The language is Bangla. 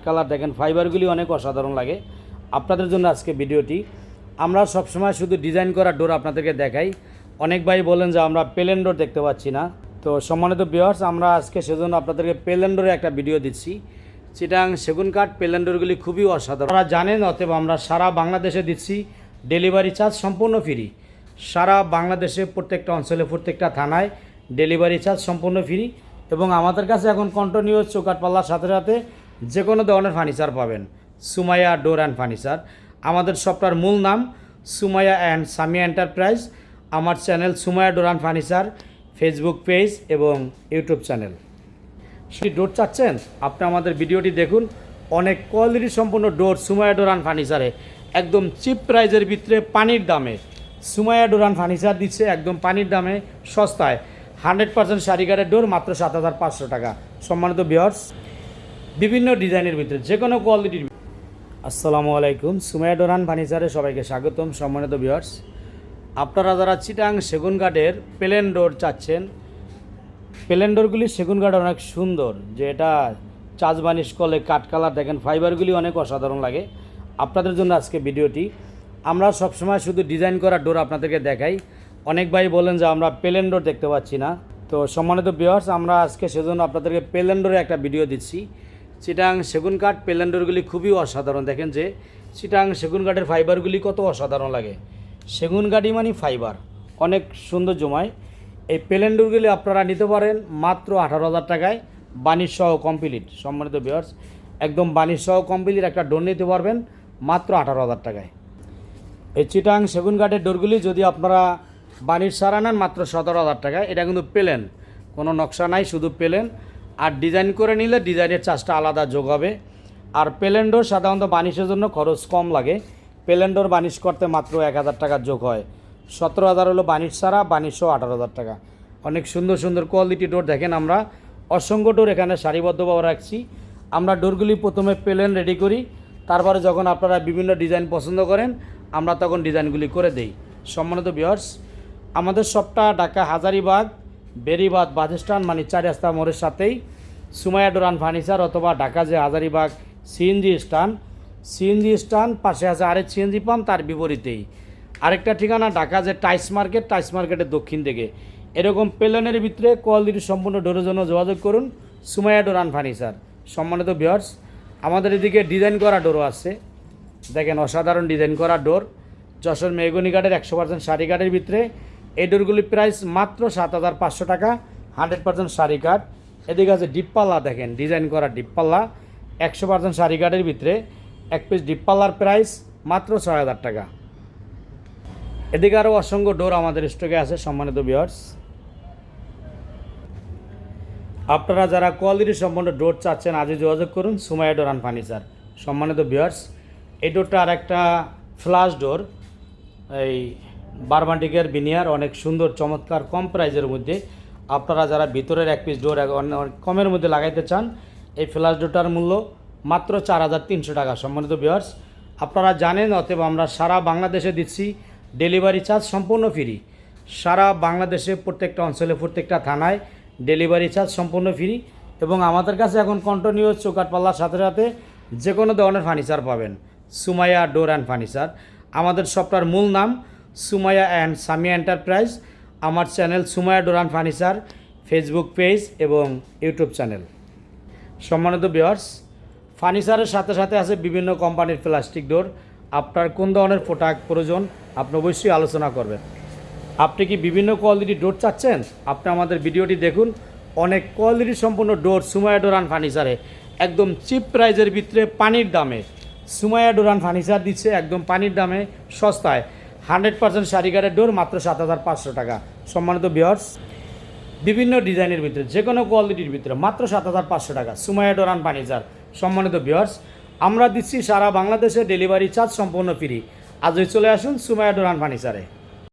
কালার দেখেন, ফাইবারগুলি অনেক অসাধারণ লাগে। আপনাদের জন্য আজকে ভিডিওটি। আমরা সবসময় শুধু ডিজাইন করা ডোর আপনাদেরকে দেখাই। অনেক ভাই বলেন যে আমরা প্লেন ডোর দেখতে পাচ্ছি না। তো সম্মানিত ভিউয়ার্স, আমরা আজকে সেজন্য আপনাদেরকে প্লেন ডোরে একটা ভিডিও দিচ্ছি। চিটাং সেগুন কাঠ প্লেন ডোরগুলি খুবই অসাধারণ, আপনারা জানেন। অতএব আমরা সারা বাংলাদেশে দিচ্ছি, ডেলিভারি চার্জ সম্পূর্ণ ফ্রি। সারা বাংলাদেশে প্রত্যেকটা অঞ্চলে প্রত্যেকটা থানায় ডেলিভারি চার্জ সম্পূর্ণ ফ্রি। এবং আমাদের কাছে এখন কন্টিনিউ চৌকাঠ পাল্লার সাথে সাথে যে কোনো ধরনের ফার্নিচার পাবেন। সুমাইয়া ডোর অ্যান্ড ফার্নিচার আমাদের শপটার মূল নাম, সুমাইয়া অ্যান্ড সামিয়া এন্টারপ্রাইজ। আমার channel Sumaiya door and furniture, Facebook page এবং ইউটিউব চ্যানেল। সেই ডোর চাচ্ছেন, আপনি আমাদের ভিডিওটি দেখুন। অনেক কোয়ালিটি সম্পূর্ণ ডোর সুমাইয়া ডোর অ্যান্ড ফার্নিচারে একদম চিপ প্রাইজের ভিতরে পানির দামে সুমাইয়া ডোর অ্যান্ড ফার্নিচার দিচ্ছে একদম পানির দামে সস্তায়। 100% শাড়িঘাটের ডোর মাত্র 7,500 টাকা। সম্মানিত ভিউয়ার্স, বিভিন্ন ডিজাইনের ভিতরে যে কোনো কোয়ালিটির। আসসালামু আলাইকুম, সুমাইয়া ডোর অ্যান্ড ফার্নিচারে সবাইকে স্বাগতম। সম্মানিত ভিউয়ার্স, আপনারা যারা চিটাং সেগুন কাঠের প্লেন ডোর চাচ্ছেন, প্লেন ডোরগুলি সেগুন কাঠ অনেক সুন্দর, যে এটা চাষ বানিশ করলে কাঠ কালার দেখেন, ফাইবারগুলি অনেক অসাধারণ লাগে। আপনাদের জন্য আজকে ভিডিওটি। আমরা সবসময় শুধু ডিজাইন করা ডোর আপনাদেরকে দেখাই। অনেক ভাই বলেন যে আমরা প্লেন ডোর দেখতে পাচ্ছি না। তো সম্মানিত ভিউয়ার্স, আমরা আজকে সেজন্য আপনাদেরকে প্লেন ডোরে একটা ভিডিও দিচ্ছি। চিটাং সেগুন কাঠ প্লেন ডোরগুলি খুবই অসাধারণ। দেখেন যে চিটাং সেগুন কাঠের ফাইবারগুলি কত অসাধারণ লাগে। সেগুন কাঠই মানে ফাইবার অনেক সুন্দর জমায়। এই প্লেন ডোরগুলি আপনারা নিতে পারেন মাত্র 18,000 টাকায়, বানিশ সহ কমপ্লিট। সম্মানিত ভিউয়ার্স, একদম বানিশ সহ কমপ্লিট একটা ডোর নিতে পারবেন মাত্র 18,000 টাকায়। এই চিটাং সেগুন কাঠের ডোরগুলি যদি আপনারা বানিশ ছাড়া নেন মাত্র 17,000 টাকায়। এটা কিন্তু প্লেন, কোনো নকশা নাই, শুধু প্লেন। আর ডিজাইন করে নিলে ডিজাইনের চার্জটা আলাদা যোগ হবে। আর প্লেন ডোর সাধারণত বানিশের জন্য খরচ কম লাগে। প্লেন ডোর বানিশ করতে মাত্র 1,000 টাকা যোগ হয়। 17,000 হলো বানিশ ছাড়া, বানিশ সহ 18,000 টাকা। অনেক সুন্দর সুন্দর কোয়ালিটি ডোর দেখেন। আমরা অসংখ্য ডোর এখানে সারিবদ্ধভাবে রাখছি। আমরা ডোরগুলি প্রথমে প্লেন রেডি করি, তারপরে যখন আপনারা বিভিন্ন ডিজাইন পছন্দ করেন আমরা তখন ডিজাইনগুলি করে দেই। সম্মানিত ভিউয়ার্স, আমাদের শপটা ঢাকা হাজারীবাগ বেরিবাদ বাস স্ট্যান্ড মানে 4 রাস্তা মোড়ের সাথেই সুমাইয়া ডোর অ্যান্ড ফার্নিচার, অথবা ঢাকা যে হাজারীবাগ সিএনজি স্ট্যান্ড পাশে আছে আরেক সিএনজি পাম্প, তার বিপরীতেই আরেকটা ঠিকানা ঢাকা যে টাইস মার্কেটের দক্ষিণ দিকে। এরকম প্লেনের ভিতরে কোয়ালিটি সম্পূর্ণ ডোরের জন্য যোগাযোগ করুন সুমাইয়া ডোর অ্যান্ড ফার্নিচার। সম্মানিত ভিউয়ার্স, আমাদের এদিকে ডিজাইন করা ডোরও আছে। দেখেন অসাধারণ ডিজাইন করা ডোর, যশোর মেহগনি কাঠের 100% শাড়ি কাঠের ভিতরে। এই ডোরগুলির প্রাইস মাত্র 7,500 টাকা, 100% শাড়ি কাঠ। এদিকে আছে ডিপপাল্লা, দেখেন ডিজাইন করা ডিপপাল্লা 100% শাড়ি কাঠের ভিতরে। এক পিস ডিপপাল্লার প্রাইস মাত্র 6,000 টাকা। এদিকে আরও অসংখ্য ডোর আমাদের স্টকে আছে। সম্মানিত ভিউয়ার্স, আপনারা যারা কোয়ালিটি সম্পন্ন ডোর চাচ্ছেন আজই যোগাযোগ করুন সুমাইয়া ডোর অ্যান্ড ফার্নিচার। সম্মানিত ভিউয়ার্স, এই ডোরটা আর একটা ফ্লাশ ডোর, এই বারবান্টিকের বিনিয়ার, অনেক সুন্দর চমৎকার কম প্রাইজের মধ্যে। আপনারা যারা ভিতরের এক পিস ডোর কমের মধ্যে লাগাইতে চান, এই ফ্লাশ ডোরটার মূল্য মাত্র 4,300 টাকা। সম্মানিত ভিউয়ার্স, আপনারা জানেন। অতএব আমরা সারা বাংলাদেশে দিচ্ছি, ডেলিভারি চার্জ সম্পূর্ণ ফ্রি। সারা বাংলাদেশে প্রত্যেকটা অঞ্চলে প্রত্যেকটা থানায় ডেলিভারি চার্জ সম্পূর্ণ ফ্রি। এবং আমাদের কাছে এখন কন্টিনিউ চৌকাঠ পাল্লার সাথে সাথে যে কোনো ধরনের ফার্নিচার পাবেন। সুমাইয়া ডোর অ্যান্ড ফার্নিচার আমাদের শপটার মূল নাম, সুমাইয়া অ্যান্ড সামিয়া এন্টারপ্রাইজ। আমার channel Sumaiya door and furniture, Facebook page এবং ইউটিউব চ্যানেল। সম্মানিত ভিউয়ার্স, ফার্নিচারের সাথে সাথে আছে বিভিন্ন কোম্পানির প্লাস্টিক ডোর। আপনার কোন ধরনের প্রোডাক্ট প্রয়োজন আপনি অবশ্যই আলোচনা করবেন। আপনি কি বিভিন্ন কোয়ালিটির ডোর চাচ্ছেন, আপনি আমাদের ভিডিওটি দেখুন। অনেক কোয়ালিটি সম্পূর্ণ ডোর সুমাইয়া ডোর অ্যান্ড ফার্নিচারে একদম চিপ প্রাইজের ভিতরে পানির দামে সুমাইয়া ডোর অ্যান্ড ফার্নিচার দিচ্ছে একদম পানির দামে সস্তায়। 100% শাড়িঘাটের ডোর মাত্র 7,500 টাকা। সম্মানিত ভিউয়ার্স, বিভিন্ন ডিজাইনের ভিতরে যে কোনো কোয়ালিটির ভিতরে মাত্র 7,500 টাকা সুমাইয়া ডোর অ্যান্ড ফার্নিচার। সম্মানিত ভিউয়ার্স, আমরা দিচ্ছি সারা বাংলাদেশে ডেলিভারি চার্জ সম্পূর্ণ ফ্রি। আজই চলে আসুন সুমাইয়া ডোর অ্যান্ড ফার্নিচারে।